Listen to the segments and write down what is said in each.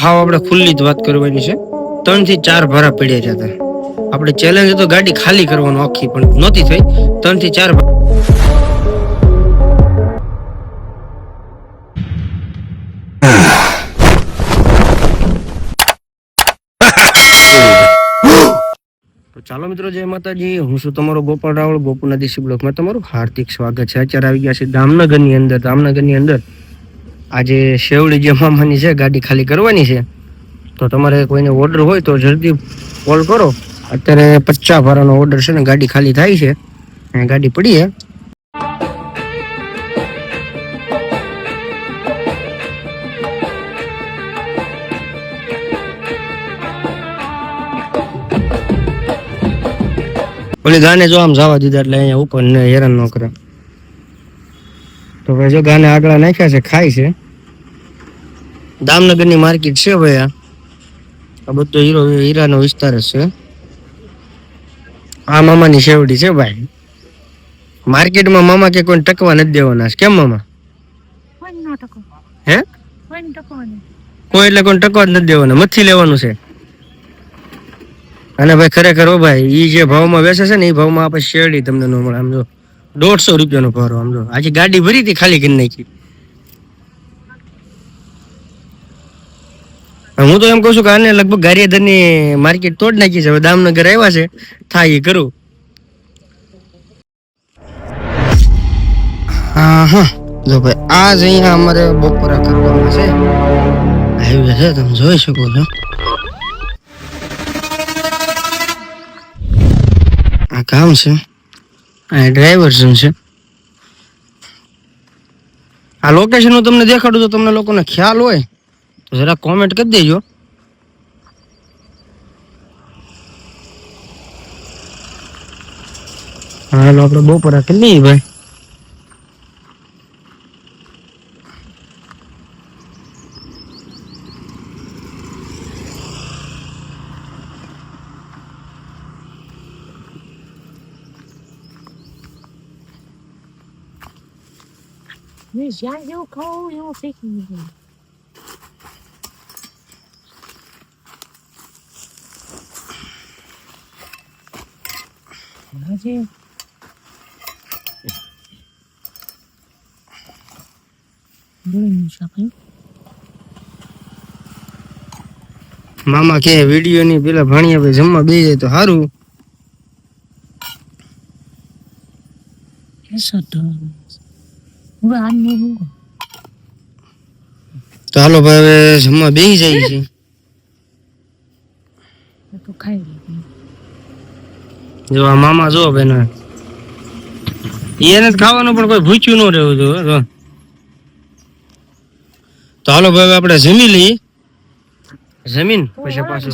હાવ આપણે ખુલ્લી જ વાત કરવાની છે. 3 થી 4 ભારા પડ્યા હતા. આપણે ચેલેન્જ હતો ગાડી ખાલી કરવાનો આખી, પણ નહોતી થઈ. 3 થી 4 તો ચાલો મિત્રો, જય માતાજી. હું છું તમારો ગોપાલ રાવળ, ગોપુના દેશી બ્લોકમાં તમારું હાર્દિક સ્વાગત છે. અત્યારે આવી ગયા છે દામનગરની અંદર. દામનગરની અંદર આજે શેવડી જે મામાની છે, ગાડી ખાલી કરવાની છે. તો તમારે કોઈને ઓર્ડર હોય તો જલ્દી કોલ કરો. અત્યારે 50 ભારાનો ઓર્ડર છે ને ગાડી ખાલી થાય છે. ગાડી પડી છે. ઓલી ગાને જો આમ જવા દીધા એટલે અહીંયા ઉપર ને હેરાન ન કરે. તો ભાઈ જો ગાને આગળ નાખ્યા છે, ખાય છે. દામનગરની માર્કેટ છે ભાઈ. આ બધો હીરાનો વિસ્તાર જ છે. આ મામાની શેવડી છે ભાઈ. માર્કેટમાં મામા કે કોઈ ટકવા નથી દેવાના. કેમ મામા? હે કોઈ એટલે કોઈ ટકવા જ નથી દેવાના, મથી લેવાનું છે. અને ભાઈ ખરેખર હો ભાઈ, ઈ જે ભાવમાં વેચે છે ને એ ભાવમાં આપણે શેરડી તમને ન મળે. આમ જો 150 રૂપિયાનો ભારો. આમ જો આજે ગાડી ભરી હતી, ખાલી કરી નાખી. હું તો એમ કઉ છું કે આને લગભગ ગારિયાધરની માર્કેટ તોડ નાખી છે. હવે દામનગર આવ્યા છે, થાય એ કરું. હા જો ભાઈ, આ જ અહીંયા અમારે બપોરા કરવાના છે. હાઈવે છે, તમે જોઈ શકો છો. આ કામ છે, આ ડ્રાઈવર છે. આ લોકેશન હું તમને દેખાડું તો તમને લોકોને ખ્યાલ હોય તો જરા કોમેન્ટ કરી દેજો. હાલો આપણે બપોરા કરી લઈએ ભાઈ. Já eu com eu fiquei. Hadi. મામા કે વિડીયો ની પેલા ભાણિયા ભાઈ જમવા બેસી જાય તો સારું. તો હાલો ભાઈ, હવે જમવા બેસી જાય છે. જો આ મામા જો ભાઈ, એને ખાવાનું પણ કોઈ ભૂખ્યું ન રહેવું જોઈએ. તો હાલો ભાઈ, આપણે જમી લઈએ. જમીન પછી પાછું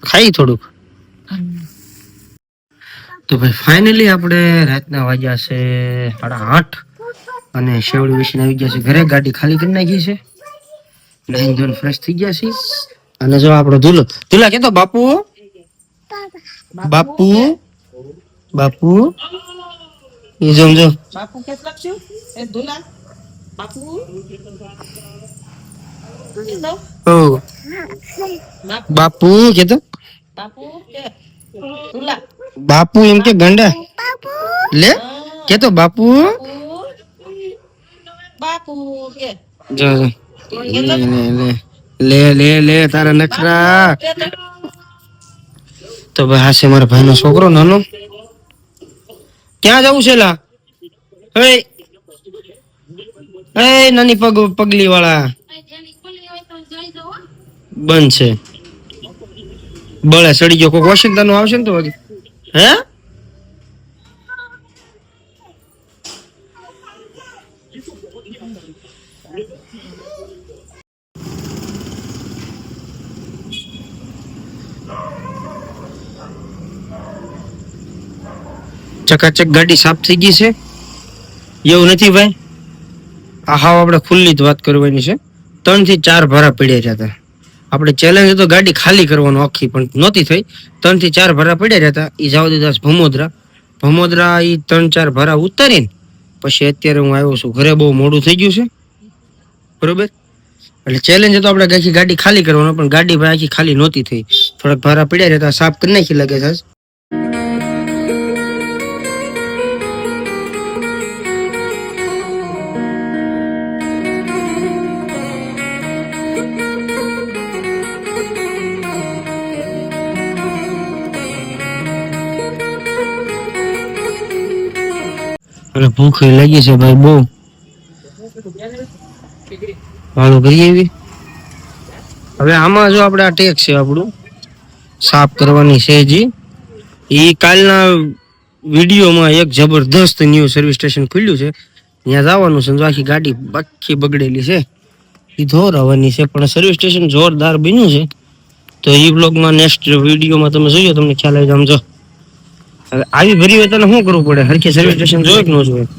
ખાઈ થોડુંક. તો ભાઈ ફાઇનલી આપણે રાતના વાગ્યા છે 8:30 અને શેવડી વિશીને આવી ગયા છે ઘરે. ગાડી ખાલી કરી નાખી છે. નાઈન ધોઈને ફ્રેશ થઈ ગયા છે. અને જો આપણો ધુલા કેતો બાપુ બાપુ બાપુ એ જો બાપુ કેટલા છે એ ધુલા બાપુ ઓ બાપુ કેતો બાપુ કે ધુલા બાપુ એમ કે ગંડા લે કેતો બાપુ બાપુ કે જો લે લે લે તારા નખરા. તો ભાઈ આ છે મારા ભાઈનો છોકરો નાનો. ક્યાં જવું છે લા? એ નાની પગલી વાળા બંધ છે. બળે સડી ગયો. કોઈ વોશિંગ્ટન નું આવશે ને તો હે ચકાચક ગાડી સાફ થઈ ગઈ છે. એવું નથી ભાઈ, આ હાવ આપણે ખુલ્લી જ વાત કરવાની છે. 3 થી 4 ભારા પડ્યા હતા. આપણે ચેલેન્જ હતો ગાડી ખાલી કરવાનો આખી, પણ નહોતી થઈ. 3 થી 4 ભારા પડ્યા હતા. એ જવા દીધા ભમોદરા એ 3-4 ભારા ઉતારીને પછી અત્યારે હું આવ્યો છું ઘરે. બહુ મોડું થઈ ગયું છે બરોબર. એટલે ચેલેન્જ હતો આપણે આખી ગાડી ખાલી કરવાનો, પણ ગાડી ભાઈ આખી ખાલી નહોતી થઈ. થોડાક ભારા પડ્યા રહેતા સાફ કરી નાખી લાગે છે. અને ભૂખ લાગી છે ભાઈ બહુ. વાળું કરીએ એવી. હવે આમાં જો આપણે આ ટેક છે આપણું સાફ કરવાની છે જી. એ કાલના વિડીયોમાં એક જબરદસ્ત ન્યૂ સર્વિસ સ્ટેશન ખુલ્યું છે, ત્યાં જવાનું છે. જો આખી ગાડી બાકી બગડેલી છે એ ધોરાવાની છે, પણ સર્વિસ સ્ટેશન જોરદાર બન્યું છે. તો એ બ્લોગમાં નેક્સ્ટ વિડીયોમાં તમે જોયો, તમને ખ્યાલ આવી આમ. જો હવે આવી ભરી હોય તને શું કરવું પડે, હરખી સર્વિસ સ્ટેશન જોયું કે ન જોયું.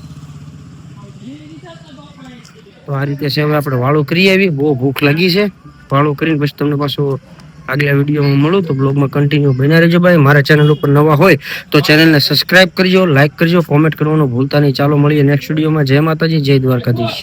તો આ રીતે છે. હવે આપણે વાળું કરી આવી. બહુ ભૂખ લાગી છે. વાળું કરીને પછી તમને પાછું આગલા વિડીયોમાં મળું. તો બ્લોગમાં કન્ટિન્યુ બન્યા રહેજો ભાઈ. મારા ચેનલ ઉપર નવા હોય તો ચેનલને સબસ્ક્રાઇબ કરજો, લાઈક કરજો, કોમેન્ટ કરવાનું ભૂલતા નહીં. ચાલો મળીએ નેક્સ્ટ વિડીયોમાં. જય માતાજી, જય દ્વારકાધીશ.